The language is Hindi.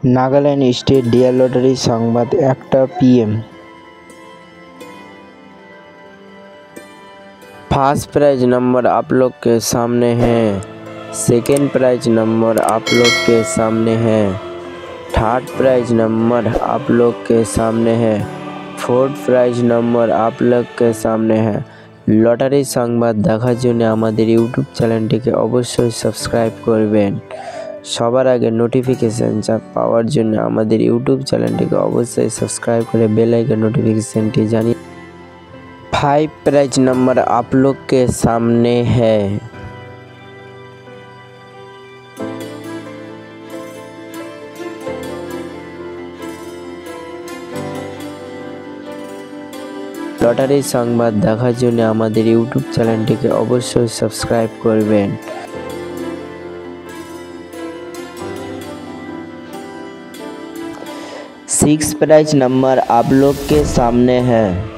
नागालैंड स्टेट डियर लॉटरी संबाद 1टा PM। फर्स्ट प्राइज नंबर आप लोग के सामने है, सेकेंड प्राइज नंबर आप लोग के सामने है, थर्ड प्राइज नंबर आप लोग के सामने है, फोर्थ प्राइज नंबर आप लोग के सामने है। लटारी संबाद देखार जन्य आमादेर यूट्यूब चैनलटिके अवश्य सबस्क्राइब करबेन। सबार आगे नोटिफिकेशन पाওয়ার জন্য आमादेर यूट्यूब चैनलटिके अवश्य सबस्क्राइब करे बेल आइकन नोटिफिकेशनटी जानिए। 5 प्राइज नंबर आप लोग के सामने है। लटारी संबाद देखार जन्य आमादेर यूट्यूब चैनलटिके अवश्य सबस्क्राइब करबेन। 6 प्राइज नंबर आप लोग के सामने है।